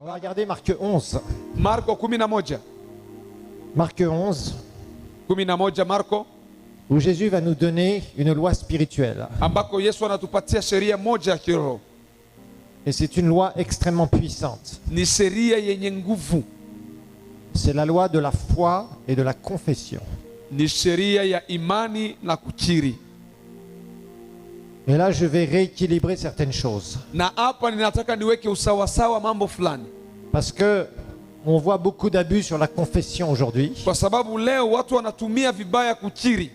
On va regarder Marc 11. Marko 11. Marc 11, 11 Marko, où Jésus va nous donner une loi spirituelle. ambako Yesu anatupatia sheria moja ya kiroho. Et c'est une loi extrêmement puissante. Ni sheria yenye nguvu. C'est la loi de la foi et de la confession. Ni sheria ya imani na kukiri. Et là, je vais rééquilibrer certaines choses. Na hapa ninataka niweke usawasawa mambo fulani. Parce que on voit beaucoup d'abus sur la confession aujourd'hui. Kwa sababu leo watu wanatumia vibaya kukiri.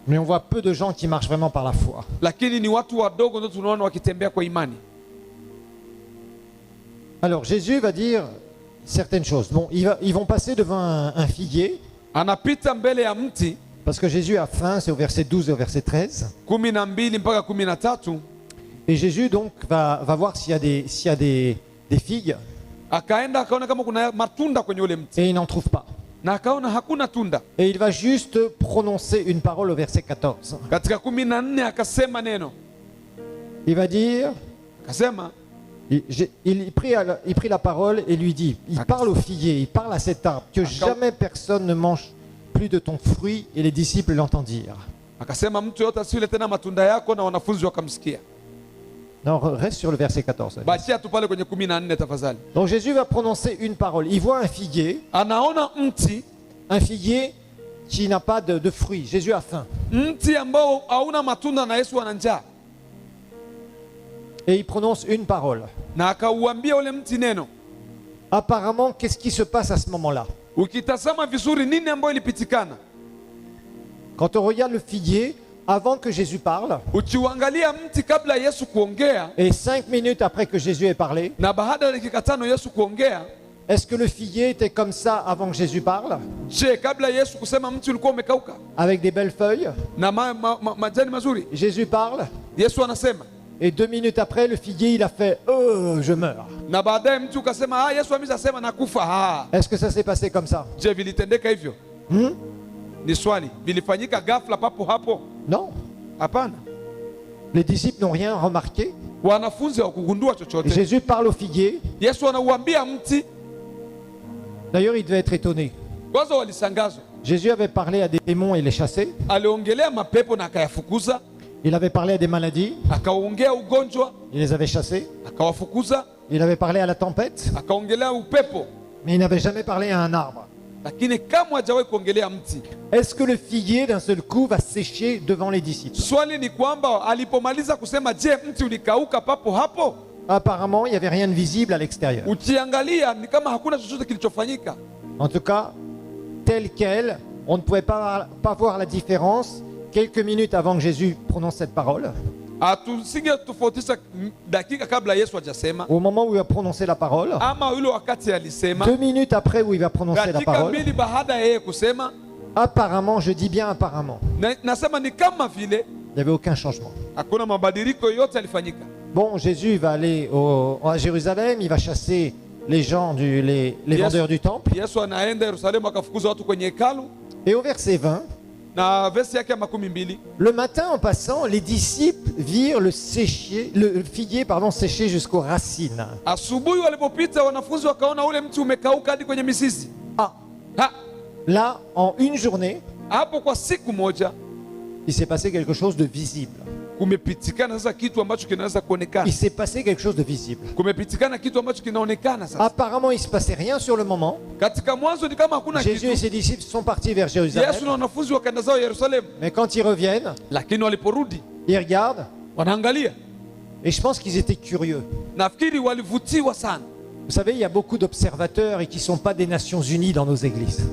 Mais on voit peu de gens qui marchent vraiment par la foi. Lakini ni watu wadogo ndio tunaona wakitembea kwa imani. Alors Jésus va dire certaines choses. Bon, ils vont passer devant un figuier. Anapita mbele ya mti. Parce que Jésus a faim, c'est au verset 12 et au verset 13. 12 mpaka 13. Et Jésus donc va voir s'il y a des figues. Akaenda akaona kama kuna matunda kwenye ule mti. Et il n'en trouve pas. Na akaona hakuna tunda. Et il va juste prononcer une parole au verset 14. Katika 14 akasema neno. Il va dire, Akasema, il prit la parole et lui dit, il parle au figuier, il parle à cet arbre, que jamais personne ne mange plus de ton fruit, et les disciples l'entendirent. Akasema mtu yote asile tena matunda yako, na wanafunzi wakamsikia. Non, reste sur le verset 14. Bachia tu pale kwenye 14 tafadhali. Donc Jésus va prononcer une parole. Il voit un figuier. Anaona mti. Un figuier qui n'a pas de fruits. Jésus a faim. Mti ambao hauna matunda na Yesu ana njaa. Et il prononce une parole. Na akauambia ule mti neno. Apparemment, qu'est-ce qui se passe à ce moment-là? Ukitazama vizuri nini ambayo ilipitikana? Quand on regarde le figuier, avant que Jésus parle, ukiangalia mti kabla Yesu kuongea, et 5 minutes après que Jésus ait parlé, na baada ya dakika 5 Yesu kuongea, est-ce que le figuier était comme ça avant que Jésus parle? Je, kabla Yesu kusema mti ulikuwa umekauka? Avec des belles feuilles? Na majani mazuri. Jésus parle. Yesu anasema. Et 2 minutes après, le figuier, il a fait « Oh, je meurs ». Na baadaye mtu ukasema Yesu amesema nakufa. Est-ce que ça s'est passé comme ça? Je, vilitendeka hivyo? Ni swali. Vilifanyika ghafla papo hapo? Non. Hapana. Les disciples n'ont rien remarqué. Wanafunzi hawakugundua chochote. Jésus parle au figuier. Yesu anauambia mti. D'ailleurs, il devait être étonné. Kwanza walisangazwa. Jésus avait parlé à des démons et les chassait. Aliongelea mapepo na akayafukuza. Il avait parlé à des maladies. Akaongea ugonjwa. Il les avait chassés. Akawafukuza. Il avait parlé à la tempête. Akaongelea upepo. Mais il n'avait jamais parlé à un arbre. Lakini kama hajawahi kuongelea mti. Est-ce que le figuier d'un seul coup va sécher devant les disciples? Swali ni kwamba alipomaliza kusema, je, mti ulikauka papo hapo? Apparemment, il n'y avait rien de visible à l'extérieur. Ukiangalia ni kama hakuna chochote kilichofanyika. En tout cas, tel quel, on ne pouvait pas voir la différence quelques minutes avant que Jésus prononce cette parole. Au moment où il a prononcé la parole, 2 minutes après où il va prononcer la parole, apparemment, je dis bien apparemment, il n'y avait aucun changement. Bon, Jésus va aller à Jérusalem, il va chasser les gens, les vendeurs du temple. Et au verset 20, le matin en passant, les disciples virent le figuier séché jusqu'aux racines. Là, en une journée, il s'est passé quelque chose de visible. Il s'est passé quelque chose de visible. Apparemment, il ne se passait rien sur le moment. Jésus et ses disciples sont partis vers Jérusalem. Mais quand ils reviennent, ils regardent. Et je pense qu'ils étaient curieux. Vous savez, il y a beaucoup d'observateurs et qui ne sont pas des Nations Unies dans nos églises.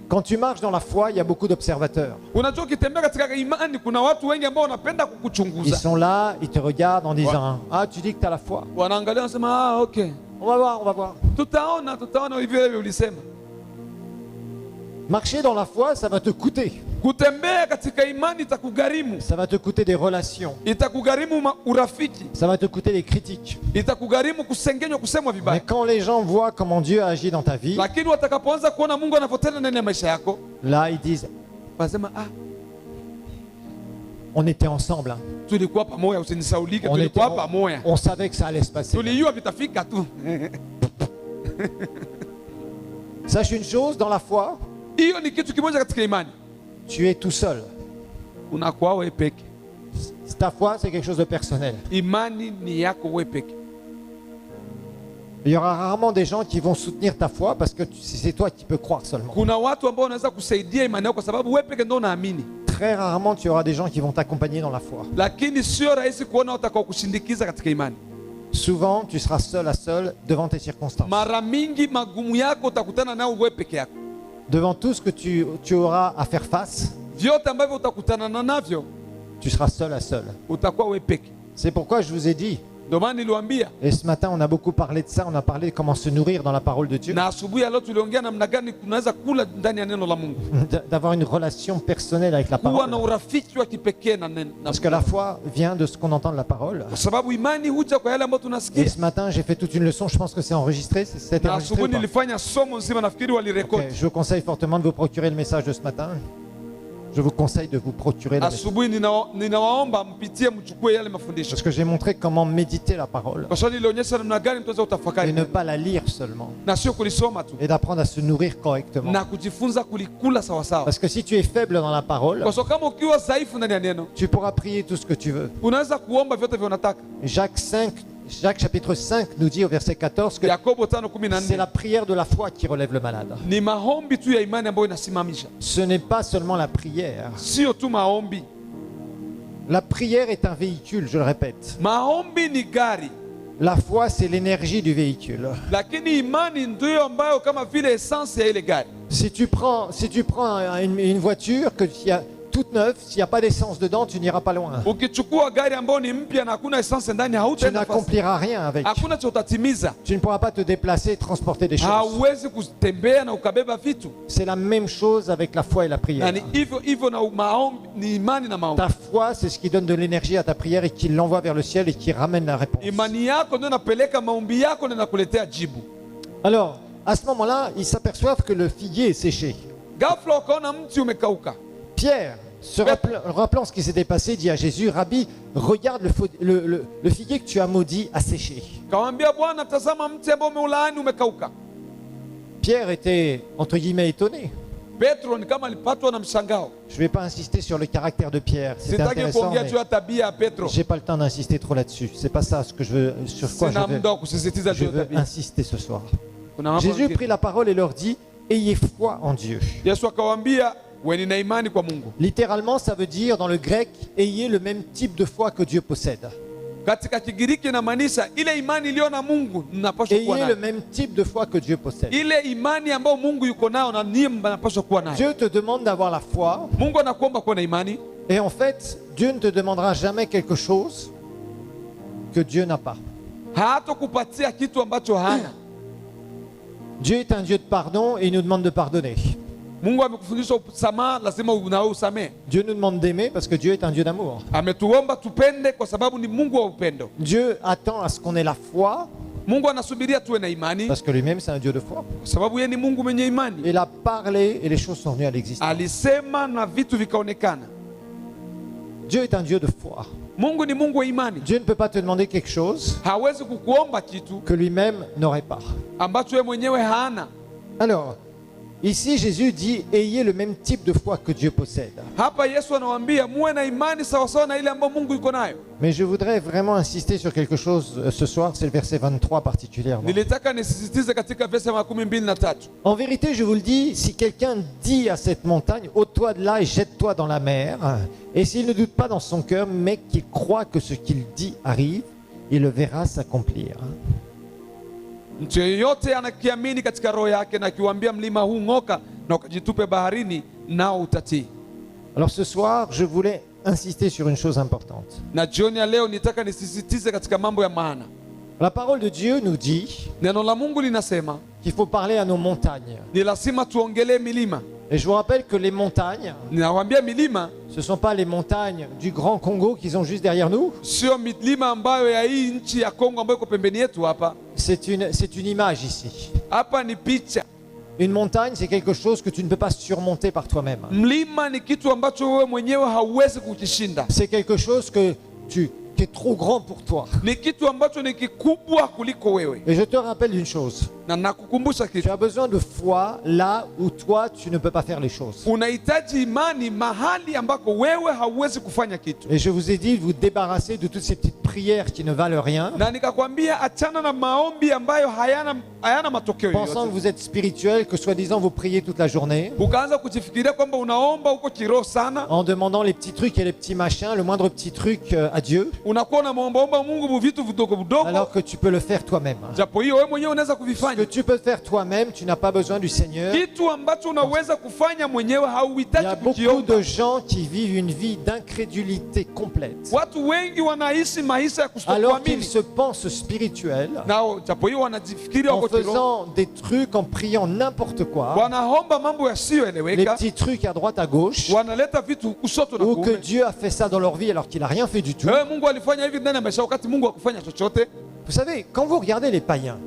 Quand tu marches dans la foi, il y a beaucoup d'observateurs. Ils sont là, ils te regardent en disant « Ah, tu dis que tu as la foi. On va voir, on va voir. » Marcher dans la foi, ça va te coûter. Ça va te coûter des relations. Ça va te coûter des critiques. Mais quand les gens voient comment Dieu a agi dans ta vie, là ils disent On était ensemble. On savait que ça allait se passer. Sache une chose, dans la foi, tu es tout seul. Ta foi, c'est quelque chose de personnel. Il y aura rarement des gens qui vont soutenir ta foi parce que c'est toi qui peux croire seulement. Très rarement tu auras des gens qui vont t'accompagner dans la foi. Souvent tu seras seul à seul devant tes circonstances. Devant tout ce que tu auras à faire face, tu seras seul à seul. C'est pourquoi je vous ai dit. Et ce matin, on a beaucoup parlé de ça. On a parlé de comment se nourrir dans la parole de Dieu. D'avoir une relation personnelle avec la parole. Parce que la foi vient de ce qu'on entend de la parole. Et ce matin, j'ai fait toute une leçon. Je pense que c'est enregistré. C'était enregistré ou pas? Okay. Je vous conseille fortement de vous procurer le message de ce matin. Je vous conseille de vous procurer le message. Parce que j'ai montré comment méditer la parole. Et ne pas la lire seulement. Et d'apprendre à se nourrir correctement. Parce que si tu es faible dans la parole, tu pourras prier tout ce que tu veux. Jacques chapitre 5 nous dit au verset 14 que c'est la prière de la foi qui relève le malade. Ce n'est pas seulement la prière. La prière est un véhicule, je le répète. La foi, c'est l'énergie du véhicule. Si tu prends une voiture que tu as toute neuve, s'il n'y a pas d'essence dedans, tu n'iras pas loin. Tu n'accompliras rien avec. Tu ne pourras pas te déplacer et transporter des choses. C'est la même chose avec la foi et la prière. Ta foi, c'est ce qui donne de l'énergie à ta prière et qui l'envoie vers le ciel et qui ramène la réponse. Alors, à ce moment-là, ils s'aperçoivent que le figuier est séché. Pierre, rappelant ce qui s'était passé, dit à Jésus: Rabbi, regarde le figuier que tu as maudit a séché. Pierre était entre guillemets étonné. Je ne vais pas insister sur le caractère de Pierre. C'est intéressant, mais je n'ai pas le temps d'insister trop là-dessus. C'est pas ça ce que sur quoi je veux insister ce soir. Jésus prit la parole et leur dit: ayez foi en Dieu. Littéralement, ça veut dire dans le grec: ayez le même type de foi que Dieu possède. Ayez le même type de foi que Dieu possède. Dieu te demande d'avoir la foi. Et en fait, Dieu ne te demandera jamais quelque chose que Dieu n'a pas. Dieu est un Dieu de pardon et il nous demande de pardonner. Dieu nous demande d'aimer parce que Dieu est un Dieu d'amour. Dieu attend à ce qu'on ait la foi parce que lui-même c'est un Dieu de foi. Il a parlé et les choses sont venues à l'existence. Dieu est un Dieu de foi. Dieu ne peut pas te demander quelque chose que lui-même n'aurait pas. Alors, ici, Jésus dit: ayez le même type de foi que Dieu possède. Mais je voudrais vraiment insister sur quelque chose ce soir, c'est le verset 23 particulièrement. En vérité, je vous le dis, si quelqu'un dit à cette montagne: ôte-toi de là et jette-toi dans la mer, et s'il ne doute pas dans son cœur, mais qu'il croit que ce qu'il dit arrive, il le verra s'accomplir. Mtu yeyote anakiamini katika roho yake na kiwaambia mlima huu ng'oka na ukajitupe baharini, nao utatii. Alors ce soir, je voulais insister sur une chose importante. Na jioni ya leo nitaka nisisitize katika mambo ya maana. La parole de Dieu nous dit neno la Mungu linasema qu'il faut parler à nos montagnes. Ni lazima tuongelee milima. Et je vous rappelle que les montagnes, ninawaambia milima, ce ne sont pas les montagnes du Grand Congo qui sont juste derrière nous. Sio milima ambayo ya hii nchi ya Kongo ambayo iko pembeni yetu hapa. C'est une image ici. Hapa ni picha. Une montagne, c'est quelque chose que tu ne peux pas surmonter par toi-même. C'est quelque chose qui est trop grand pour toi. Et je te rappelle une chose. Tu as besoin de foi là où toi tu ne peux pas faire les choses. Et je vous ai dit de vous débarrasser de toutes ces petites prières qui ne valent rien. Pensant que vous êtes spirituel, que soi-disant vous priez toute la journée. En demandant les petits trucs et les petits machins, le moindre petit truc à Dieu. Alors que tu peux le faire toi-même. Ce que tu peux faire toi-même, tu n'as pas besoin du Seigneur. Il y a beaucoup de gens qui vivent une vie d'incrédulité complète. Alors qu'ils se pensent spirituels, en faisant des trucs, en priant n'importe quoi, les petits trucs à droite à gauche, ou que Dieu a fait ça dans leur vie alors qu'il n'a rien fait du tout. Vous savez, quand vous regardez les païens,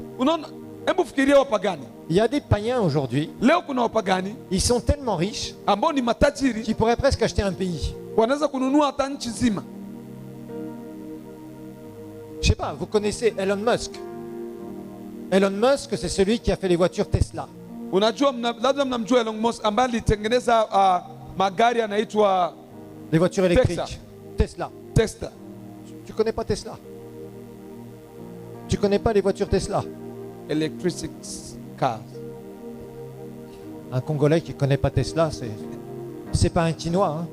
il y a des païens aujourd'hui, ils sont tellement riches qu'ils pourraient presque acheter un pays. Je sais pas, vous connaissez Elon Musk. Elon Musk, c'est celui qui a fait les voitures Tesla. Les voitures électriques. Tesla. Tu connais pas Tesla? Tu connais pas les voitures Tesla? Electric cars. Un Congolais qui connaît pas Tesla, c'est pas un Quinois. Hein.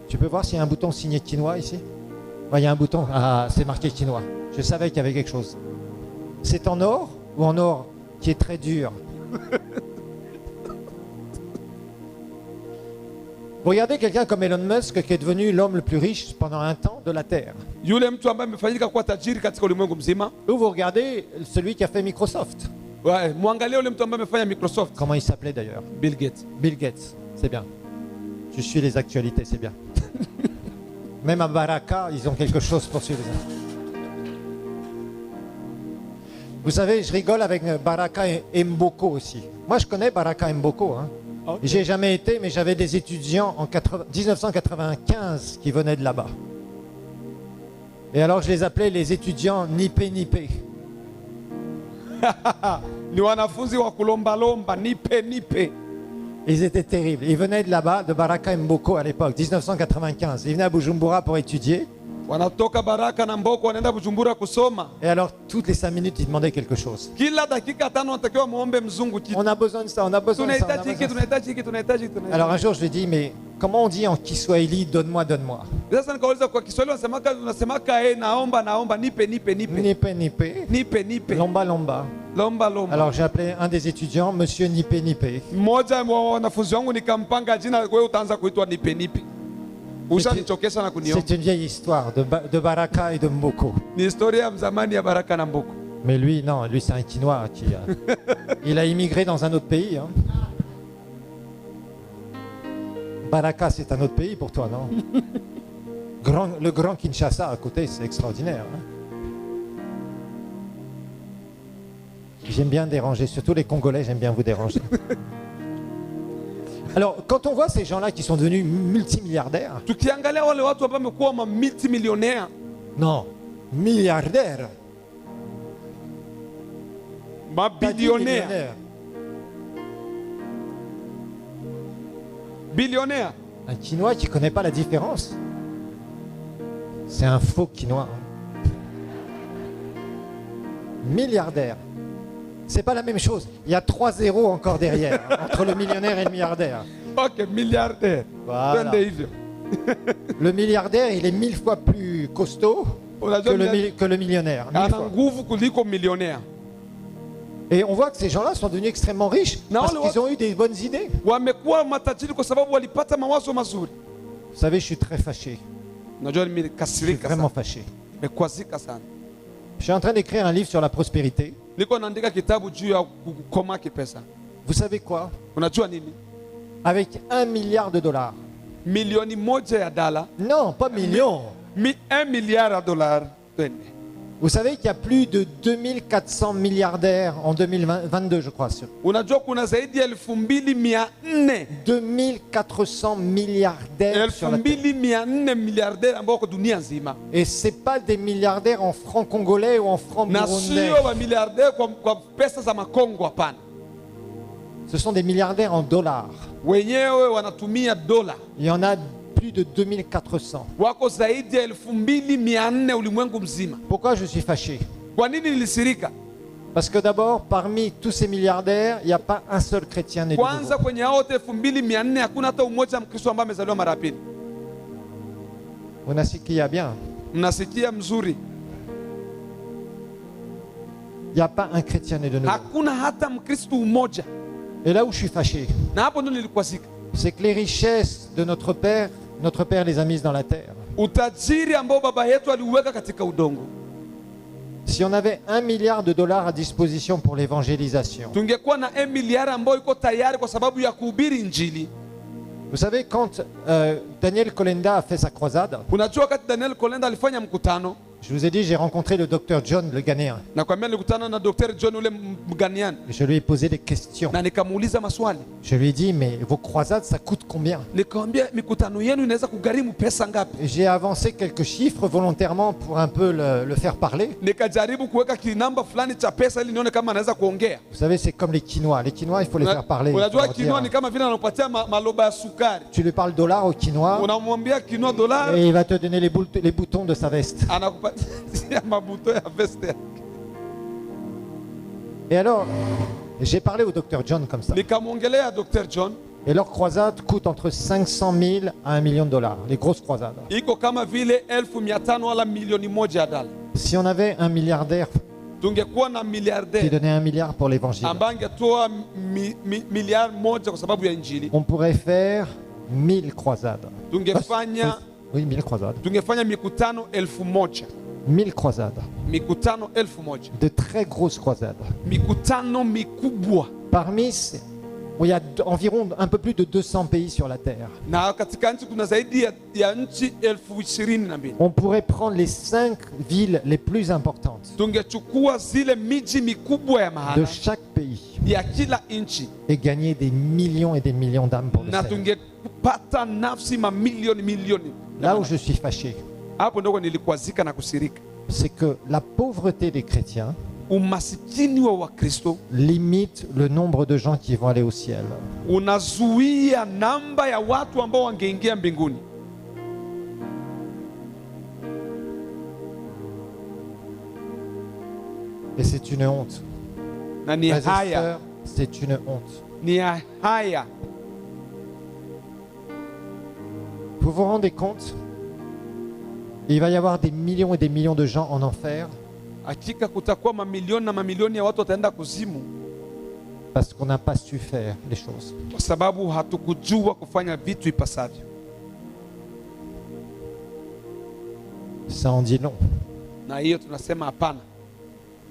Tu peux voir s'il y a un bouton signé Quinois ici? Il y a un bouton. Ah, c'est marqué Quinois. Je savais qu'il y avait quelque chose. C'est en or ou en or qui est très dur? Regardez quelqu'un comme Elon Musk qui est devenu l'homme le plus riche pendant un temps de la Terre. Ou vous regardez celui qui a fait Microsoft. Comment il s'appelait d'ailleurs? Bill Gates. Bill Gates, c'est bien. Je suis les actualités, c'est bien. Même à Baraka, ils ont quelque chose pour suivre. Vous savez, je rigole avec Baraka et Mboko aussi. Moi, je connais Baraka et Mboko. Hein. Okay. J'ai jamais été, mais j'avais des étudiants en 1995 qui venaient de là-bas. Et alors, je les appelais les étudiants Nipé Nipé. Ils étaient terribles. Ils venaient de là-bas, de Baraka et Mboko à l'époque, 1995. Ils venaient à Bujumbura pour étudier. Et alors, toutes les 5 minutes, ils demandaient quelque chose. On a besoin de ça, on a besoin de ça. Alors un jour, je lui dis, mais comment on dit en Kiswahili, donne-moi, donne-moi? Nipe, nipe. Lomba, lomba. Alors j'ai appelé un des étudiants, Monsieur Nipe, nipe. C'est une vieille histoire de Baraka et de Mboko. Mais lui, non, lui c'est un Quinois qui il a immigré dans un autre pays. Hein. Baraka, c'est un autre pays pour toi, non? Le grand Kinshasa à côté, c'est extraordinaire. Hein. J'aime bien déranger, surtout les Congolais, j'aime bien vous déranger. Alors, quand on voit ces gens-là qui sont devenus multimilliardaires... Non, milliardaires. Billionnaire. Un Quinois qui ne connaît pas la différence. C'est un faux Quinois. Milliardaire. C'est pas la même chose. Il y a 3 zéros encore derrière, entre le millionnaire et le milliardaire. Ok, milliardaire. Voilà. Le milliardaire, il est 1000 fois plus costaud que le millionnaire. Et on voit que ces gens-là sont devenus extrêmement riches parce qu'ils ont eu des bonnes idées. Vous savez, je suis très fâché. Je suis vraiment fâché. Je suis en train d'écrire un livre sur la prospérité. Vous savez quoi? Avec $1 milliard. Milioni moja ya dola. Non, pas million. $1 milliard. Vous savez qu'il y a plus de 2400 milliardaires en 2022, je crois. 2400 milliardaires sur la terre. Et ce n'est pas des milliardaires en francs congolais ou en francs burundais. Ce sont des milliardaires en dollars. Il y en a plus de 2400. Pourquoi je suis fâché? Parce que d'abord, parmi tous ces milliardaires, il n'y a pas un seul chrétien né de nouveau. Vous nasikia bien. Il n'y a pas un chrétien né de nouveau. Et là où je suis fâché, c'est que les richesses de notre Père les a mises dans la terre. Si on avait 1 milliard de dollars à disposition pour l'évangélisation, vous savez, quand Daniel Kolenda a fait sa croisade, je vous ai dit, j'ai rencontré le docteur John, le Ghanéen. Je lui ai posé des questions. Je lui ai dit, mais vos croisades, ça coûte combien? J'ai avancé quelques chiffres volontairement pour un peu le faire parler. Vous savez, c'est comme les Quinois. Les Quinois, il faut les faire parler. Tu lui parles dollar au Quinois et il va te donner les boutons de sa veste. Et alors, j'ai parlé au docteur John comme ça. Et leur croisade coûte entre 500 000 à 1 million de dollars. Les grosses croisades. Si on avait un milliardaire qui donnait 1 milliard pour l'évangile, on pourrait faire 1000 croisades. Oui, 1000 croisades. 1000 croisades. De très grosses croisades. Parmi ces, il y a environ un peu plus de 200 pays sur la terre. On pourrait prendre les 5 villes les plus importantes de chaque pays et gagner des millions et des millions d'âmes pour le Seigneur. Là où je suis fâché, c'est que la pauvreté des chrétiens limite le nombre de gens qui vont aller au ciel. Et c'est une honte. Frères et sœurs, c'est une honte. Vous vous rendez compte? Il va y avoir des millions et des millions de gens en enfer parce qu'on n'a pas su faire les choses. Ça en dit long.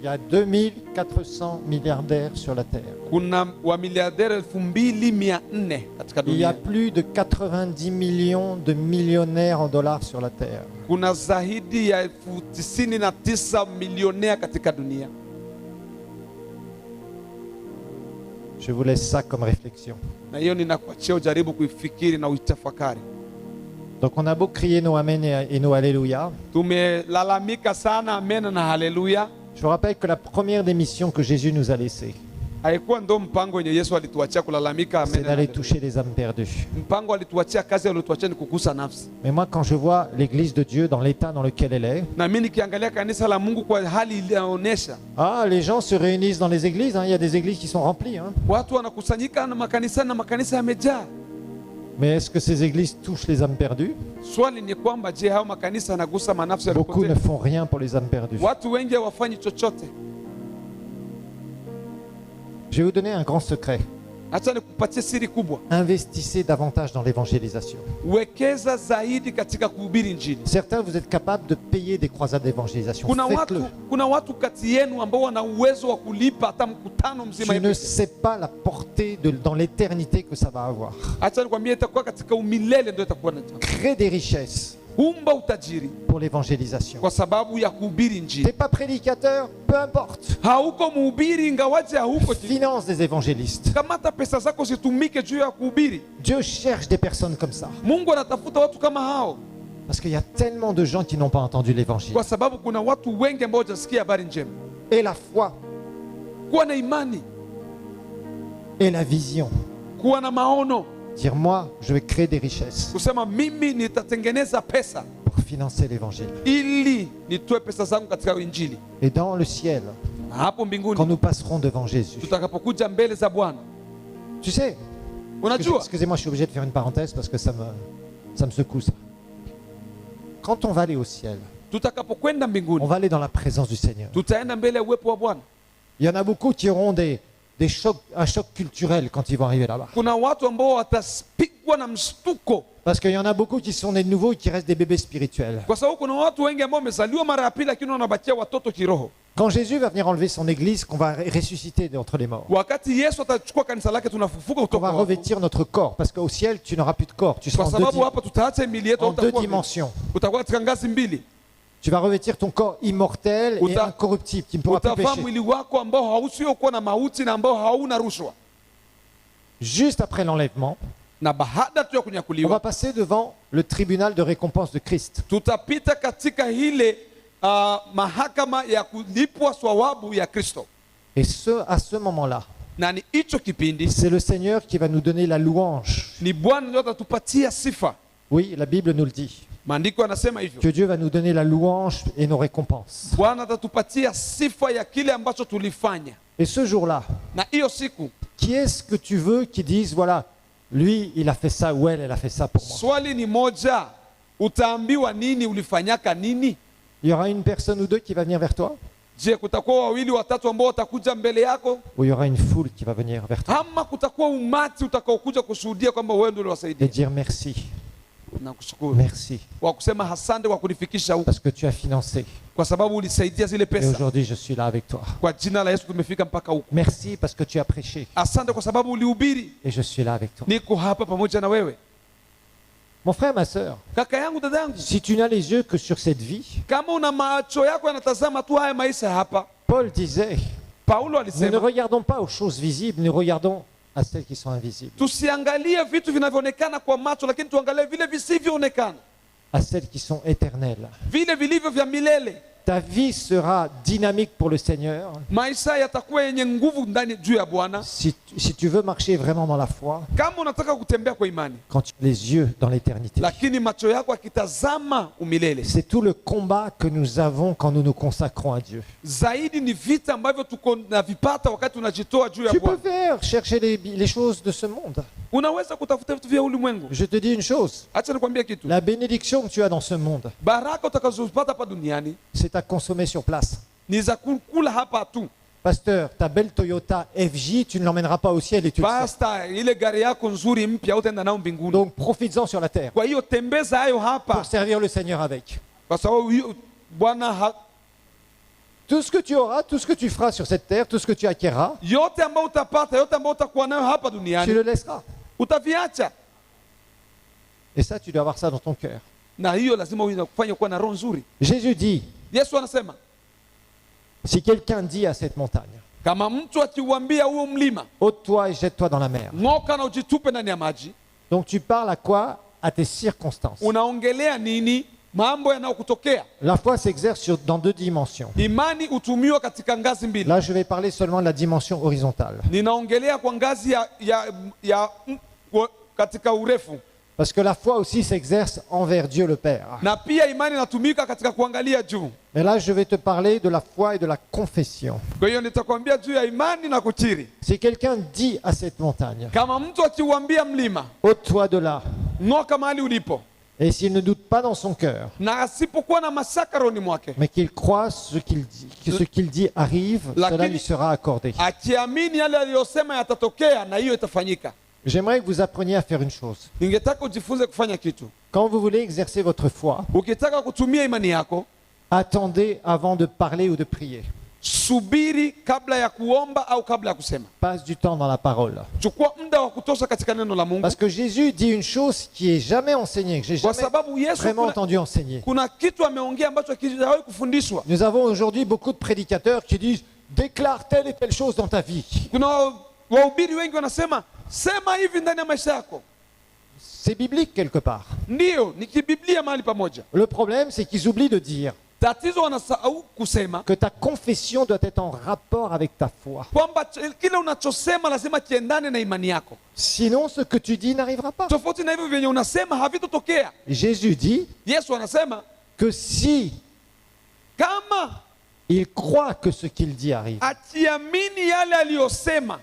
Il y a 2400 milliardaires sur la terre. Il y a plus de 90 millions de millionnaires en dollars sur la terre. Je vous laisse ça comme réflexion. Donc on a beau crier nos amen et nos alléluia. Je vous rappelle que la première des missions que Jésus nous a laissées, c'est d'aller toucher les âmes perdues. Mais moi, quand je vois l'église de Dieu dans l'état dans lequel elle est, les gens se réunissent dans les églises, il y a des églises qui sont remplies. Mais est-ce que ces églises touchent les âmes perdues? Beaucoup ne font rien pour les âmes perdues. Je vais vous donner un grand secret. Investissez davantage dans l'évangélisation. Certains, vous êtes capables de payer des croisades d'évangélisation. Faites-le. Je ne sais pas la portée dans l'éternité que ça va avoir. Créez des richesses. pour l'évangélisation. Tu n'es pas prédicateur, peu importe. Finance des évangélistes. Dieu cherche des personnes comme ça. Parce qu'il y a tellement de gens qui n'ont pas entendu l'évangile. Et la foi. Et la vision. Dire moi, je vais créer des richesses pour financer l'évangile. Et dans le ciel, quand nous passerons devant Jésus, tu sais, excusez-moi, je suis obligé de faire une parenthèse parce que ça me secoue ça. Quand on va aller au ciel, on va aller dans la présence du Seigneur. Il y en a beaucoup qui auront un choc culturel quand ils vont arriver là-bas. Parce qu'il y en a beaucoup qui sont des nouveaux et qui restent des bébés spirituels. Quand Jésus va venir enlever son église, qu'on va ressusciter d'entre les morts, qu'on va revêtir notre corps, parce qu'au ciel tu n'auras plus de corps, tu seras en deux dimensions. Tu vas revêtir ton corps immortel et incorruptible qui ne pourra plus pécher. Juste après l'enlèvement, on va passer devant le tribunal de récompense de Christ. Et à ce moment-là, c'est le Seigneur qui va nous donner la louange. Oui, la Bible nous le dit. Que Dieu va nous donner la louange et nos récompenses. Et ce jour-là, qui est-ce que tu veux qui dise, voilà, lui, il a fait ça ou elle a fait ça pour moi? Il y aura une personne ou deux qui va venir vers toi? Ou il y aura une foule qui va venir vers toi et dire merci. Merci. Parce que tu as financé. Et aujourd'hui je suis là avec toi. Merci parce que tu as prêché. Et je suis là avec toi. Mon frère, ma soeur, si tu n'as les yeux que sur cette vie, Paul disait, nous ne regardons pas aux choses visibles, nous regardons à celles qui sont invisibles. À celles qui sont éternelles. Ta vie sera dynamique pour le Seigneur. Si tu veux marcher vraiment dans la foi, quand tu as les yeux dans l'éternité. C'est tout le combat que nous avons quand nous nous consacrons à Dieu. Tu peux faire chercher les choses de ce monde. Je te dis une chose. La bénédiction que tu as dans ce monde, c'est à consommer sur place. Pasteur, ta belle Toyota FJ, tu ne l'emmèneras pas au ciel et tu le sais. Donc profites-en sur la terre pour servir le Seigneur avec. Tout ce que tu auras, tout ce que tu feras sur cette terre, tout ce que tu acquériras, tu le laisseras. Et ça, tu dois avoir ça dans ton cœur. Jésus dit, si quelqu'un dit à cette montagne, ôte-toi et jette-toi dans la mer. Donc tu parles à quoi? À tes circonstances. La foi s'exerce dans deux dimensions. Là, je vais parler seulement de la dimension horizontale. Parce que la foi aussi s'exerce envers Dieu le Père. Mais là, je vais te parler de la foi et de la confession. Si quelqu'un dit à cette montagne, ôte-toi de là. Et s'il ne doute pas dans son cœur, mais qu'il croit ce qu'il dit, que ce qu'il dit arrive, cela lui sera accordé. J'aimerais que vous appreniez à faire une chose. Quand vous voulez exercer votre foi, attendez avant de parler ou de prier. subiri kabla ya kuomba au kabla ya kusema. Passe du temps dans la parole. Chukua muda wa kutosha katika neno la Mungu. Parce que Jésus dit une chose qui est jamais enseignée, que j'ai jamais vraiment entendu enseigner. Kuna kitu ameongea ambacho hakijawahi kufundishwa. Nous avons aujourd'hui beaucoup de prédicateurs qui disent déclare telle et telle chose dans ta vie. Kuna wahubiri wengi wanasema sema hivi ndani ya maisha yako. C'est biblique quelque part. Ndio, ni kibiblia mahali pamoja. Le problème c'est qu'ils oublient de dire tatizo wanasahau kusema que ta confession doit être en rapport avec ta foi. Kwamba kile unachosema lazima kiendane na imani yako. Sinon ce que tu dis n'arrivera pas. Tofauti na hivyo vyenye unasema havitotokea. Jésus dit Yesu anasema que si kama il croit que ce qu'il dit arrive. Atiamini yale aliyosema.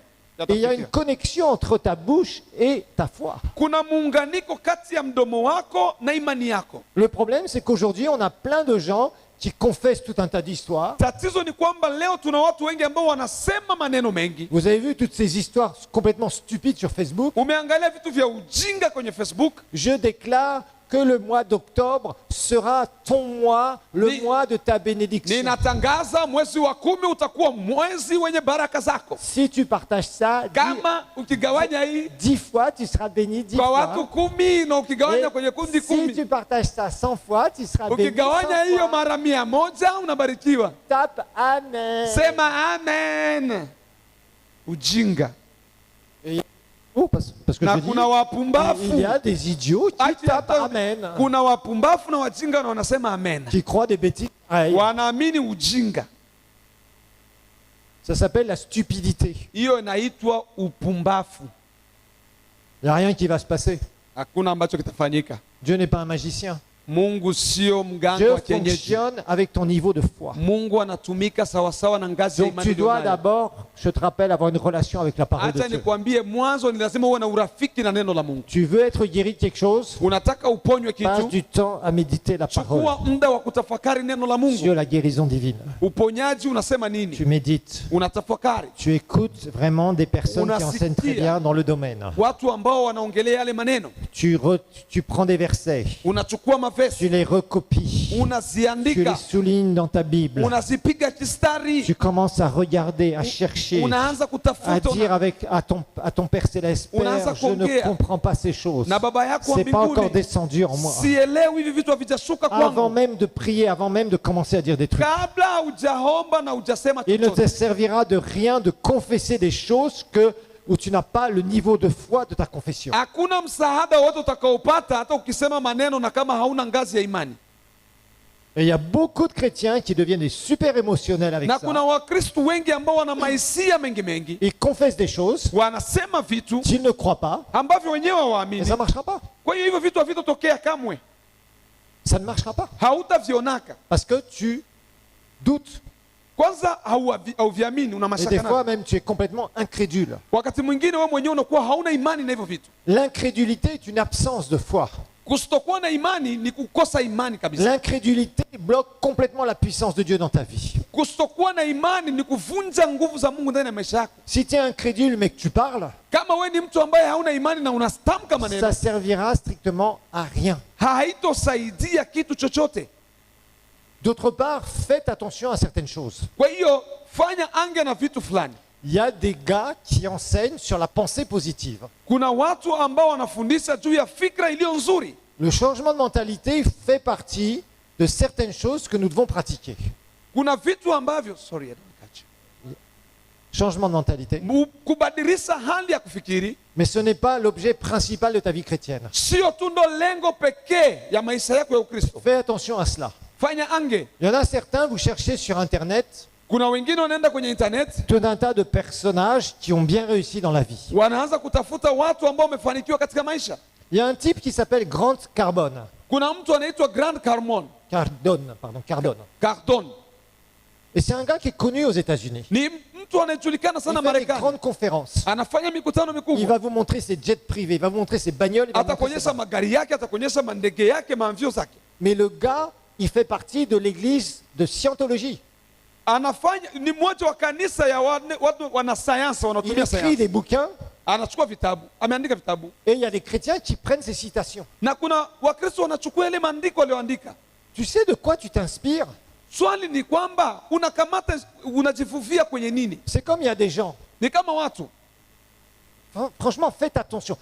Et il y a une connexion entre ta bouche et ta foi. Kuna muunganiko kati ya mdomo wako na imani yako. Le problème c'est qu'aujourd'hui on a plein de gens qui confessent tout un tas d'histoires. Tatizo ni kwamba leo tuna watu wengi ambao wanasema maneno mengi. Vous avez vu toutes ces histoires complètement stupides sur Facebook? Umeangalia vitu vya ujinga kwenye Facebook. Je déclare que le mois d'octobre sera ton mois, le mois de ta bénédiction. Ninatangaza mwezi wa 10 utakuwa mwezi wenye baraka zako. Si tu partages ça, kama ukigawanya hii 10 fois tu seras béni 10 fois. Kwa watu 10 na ukigawanya kwenye kundi 10. Si tu partages ça 100 fois, tu seras béni 100 fois. Ukigawanya hiyo mara 100 unabarikiwa. Tape amen. Sema amen. Ujinga. Oh, parce que na je dis, kuna wapumbafu. Il y a des idiots qui tapent amen. Kuna wapumbafu na wajinga na wanasema amen. Qui croient des bêtises. Wanaamini ujinga. Ça s'appelle la stupidité. Hiyo inaitwa upumbafu. Il n'y a rien qui va se passer. Hakuna ambacho kitafanyika. Dieu n'est pas un magicien. Mungu sio mganga Dieu wa kienyeji. fonctionne avec ton niveau de foi. Mungu anatumika sawa sawa na ngazi ya imani. Donc tu dois d'abord, je te rappelle, avoir une relation avec la parole de Dieu. Acha nikwambie mwanzo ni lazima uwe na urafiki na neno la Mungu. Tu veux être guéri de quelque chose? Unataka uponywe kitu? Passe du temps à méditer la parole. Chukua muda wa kutafakari neno la Mungu. Sur la guérison divine. Uponyaji unasema nini? Tu médites. Unatafakari. Tu écoutes vraiment des personnes qui enseignent très bien dans le domaine. Watu ambao wanaongelea yale maneno. Tu prends des versets. Unachukua mavesi. Tu les recopies. Unaziandika. Tu les soulignes dans ta Bible. Unazipiga kistari. Tu commences à regarder, à chercher, unaanza kutafuta, à dire à ton Père Céleste, Père, je ne comprends pas ces choses. C'est pas encore descendu en moi. Avant même de prier, avant même de commencer à dire des trucs. Il ne te servira de rien de confesser des choses où tu n'as pas le niveau de foi de ta confession. Et il y a beaucoup de chrétiens qui deviennent des super émotionnels avec ça. Ils confessent des choses s'ils ne croient pas, et ça ne marchera pas. Ça ne marchera pas. Parce que tu doutes. Et des fois même tu es complètement incrédule. L'incrédulité est une absence de foi. L'incrédulité bloque complètement la puissance de Dieu dans ta vie. Si tu es incrédule mais que tu parles, ça servira strictement à rien. D'autre part, faites attention à certaines choses. Il y a des gars qui enseignent sur la pensée positive. Le changement de mentalité fait partie de certaines choses que nous devons pratiquer. Changement de mentalité. Mais ce n'est pas l'objet principal de ta vie chrétienne. Fais attention à cela. Il y en a certains, vous cherchez sur Internet tout un tas de personnages qui ont bien réussi dans la vie. Il y a un type qui s'appelle Grant Cardone. Cardone. Et c'est un gars qui est connu aux États-Unis. Il fait des grandes conférences. Il va vous montrer ses jets privés, il va vous montrer ses bagnoles. Mais le gars, il fait partie de l'église de Scientologie. Il écrit des bouquins. Et il y a des chrétiens qui prennent ces citations. Tu sais de quoi tu t'inspires? Swali ni kwamba unakamata unajifufia kwenye nini? C'est comme il y a des gens. Ni kama watu. Franchement, faites attention.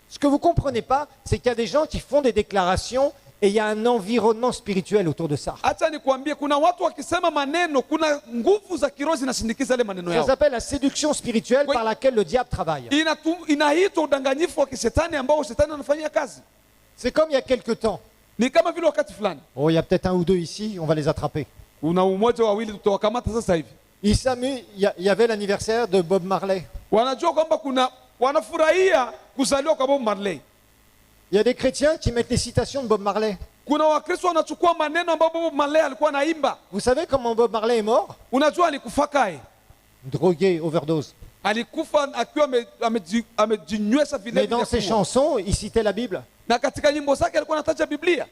Ce que vous comprenez pas, c'est qu'il y a des gens qui font des déclarations et il y a un environnement spirituel autour de ça. Acha nikwambie, kuna watu wakisema maneno, kuna nguvu za kiroho zinasindikiza ile maneno yao. Ça s'appelle la séduction spirituelle par laquelle le diable travaille. Inaitwa udanganyifu wa kishetani ambao shetani anafanyia kazi. C'est comme il y a quelque temps. Ni kama vile wakati fulani. Oh, il y a peut-être un ou deux ici, on va les attraper. Una umoja wawili tutawakamata sasa hivi. Il y avait l'anniversaire de Bob Marley. Wanajua kwamba kuna wanafurahia kuzaliwa kwa Bob Marley. Il y a des chrétiens qui mettent les citations de Bob Marley. Kuna wakristo wanachukua maneno ambayo Bob Marley alikuwa anaimba. Vous savez comment Bob Marley est mort? Unajua alikufa kae? Drogué, overdose. Alikufa akiwa amejinywesha vile. Mais dans ses chansons, il citait la Bible. Na katika nyimbo zake alikuwa anataja Biblia.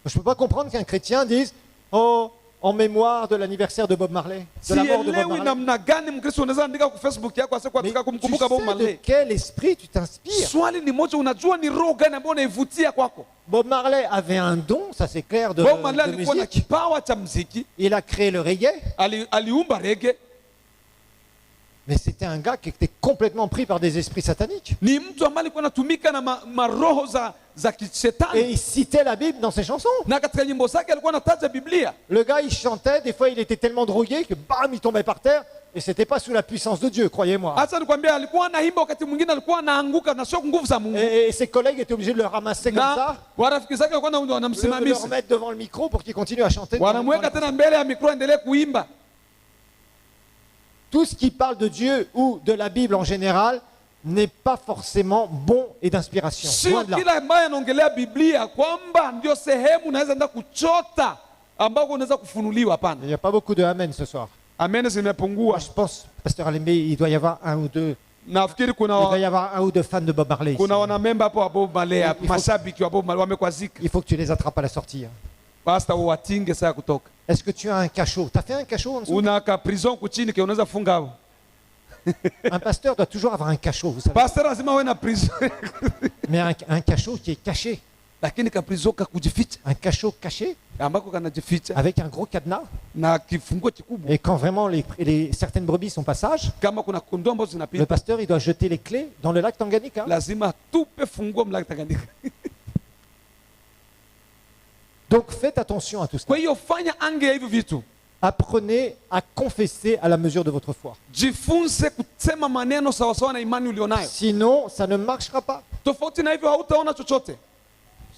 Je peux pas comprendre qu'un chrétien dise oh, en mémoire de l'anniversaire de Bob Marley, de la mort de Bob Marley. Namna gani Mkristo unaweza andika kwa Facebook yako asa kwa katika kumkumbuka Bob Marley? De quel esprit tu t'inspires? Swali ni moja, unajua ni roho gani ambayo unaivutia kwako? Bob Marley avait un don, ça c'est clair, de Bob Marley alikuwa na kipawa cha muziki. Il a créé le reggae. Aliumba reggae. Mais c'était un gars qui était complètement pris par des esprits sataniques. Ni mtu ambaye alikuwa anatumika na maroho za kishetani. Et il citait la Bible dans ses chansons. Na katika nyimbo zake alikuwa anataja Biblia. Le gars il chantait, des fois il était tellement drogué que bam il tombait par terre et c'était pas sous la puissance de Dieu, croyez-moi. Acha nikwambia, alikuwa anaimba wakati mwingine alikuwa anaanguka na sio nguvu za Mungu. Et ses collègues étaient obligés de le ramasser comme ça. Warafiki zake walikuwa wanamsimamisha. Le remettre devant le micro pour qu'il continue à chanter. Wanamweka tena mbele ya mikro endelee kuimba. Tout ce qui parle de Dieu ou de la Bible en général n'est pas forcément bon et d'inspiration. Sio kila ambaye anaongelea Biblia kwamba ndio sehemu unaweza enda kuchota ambako unaweza kufunuliwa, hapana. Il n'y a pas beaucoup de amen ce soir. Amen zimepungua. Je pense, Pasteur Alembe, il doit y avoir un ou deux. Nafikiri il doit y avoir un ou deux fans de Bob Marley. Kuna wana memba hapo wa Bob Marley, mashabiki wa Bob Marley wamekwazika. Il faut que tu les attrapes à la sortie. Basta uwatinge saa kutoka. Est-ce que tu as un cachot? Tu as fait un cachot en dessous? Una ka prison kuchini ke unaweza funga hapo. Un pasteur doit toujours avoir un cachot, vous savez. Pasteur lazima awe na prison. Mais un cachot qui est caché. Lakini ka prison ka kujificha. Un cachot caché ambako kanajificha avec un gros cadenas. Na kifungo kikubwa. Et quand vraiment certaines brebis sont passage, kama kuna kondoo ambazo zinapita, le pasteur il doit jeter les clés dans le lac Tanganyika. Lazima tupe funguo mlac Tanganyika. Donc faites attention à tout ça. Kwa hiyo fanya ange hivi vitu. Apprenez à confesser à la mesure de votre foi. Jifunze kusema maneno sawa sawa na imani ulionayo. Sinon, ça ne marchera pas. Tofauti na hivyo hautaona chochote.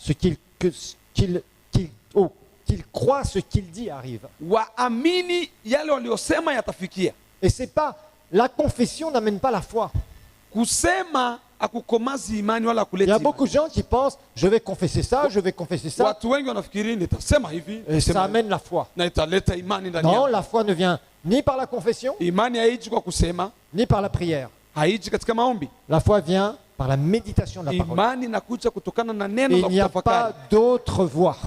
Qu'il croit ce qu'il dit arrive. Waamini yale waliosema yatafikia. Et c'est pas la confession n'amène pas la foi. Kusema akukomazi imani wala kuleta. Il y a beaucoup de gens qui pensent je vais confesser ça, je vais confesser ça. Watu wengi wanafikiri nitasema hivi. Et ça amène la foi. Na italeta imani ndani. Non, la foi ne vient ni par la confession. Imani haiji kwa kusema. Ni par la prière. Haiji katika maombi. La foi vient par la méditation de la parole. Imani inakuja kutokana na neno la kutafakari. Il n'y a pas d'autre voie.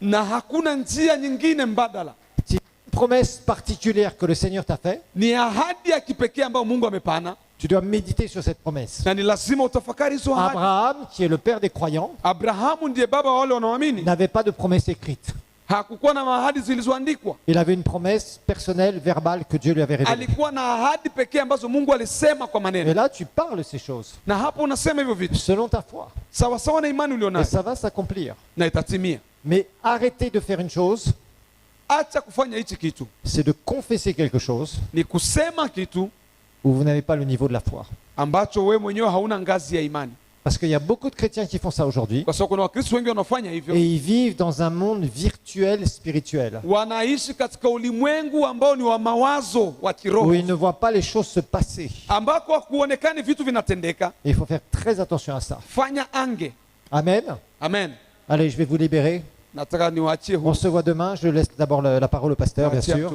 Na hakuna njia nyingine mbadala. C'est une promesse particulière que le Seigneur t'a fait. Ni ahadi ya kipekee ambayo Mungu amepana. Tu dois méditer sur cette promesse. Na ni lazima utafakari hizo ahadi. Abraham, qui est le père des croyants, Abrahamu ndiye baba wale wanaoamini, n'avait pas de promesse écrite. Hakukuwa na ahadi zilizoandikwa. Il avait une promesse personnelle, verbale que Dieu lui avait révélée. Alikuwa na ahadi pekee ambazo Mungu alisema kwa maneno. Et là tu parles ces choses. Na hapo unasema hivyo vitu. Selon ta foi. Sawa sawa na imani ulionayo. Et ça va s'accomplir. Na itatimia. Mais arrêtez de faire une chose. Acha kufanya hichi kitu. C'est de confesser quelque chose. Ni kusema kitu où vous n'avez pas le niveau de la foi. Ambacho wewe mwenyewe hauna ngazi ya imani. Parce qu'il y a beaucoup de chrétiens qui font ça aujourd'hui. Kwa sababu kuna Wakristo wengi wanafanya hivyo. Et ils vivent dans un monde virtuel spirituel. Wanaishi katika ulimwengu ambao ni wa mawazo wa kiroho. Où ils ne voient pas les choses se passer. Ambako hakuonekani vitu vinatendeka. Et il faut faire très attention à ça. Fanya ange. Amen. Amen. Allez, je vais vous libérer. On se voit demain. Je laisse d'abord la parole au pasteur, bien sûr.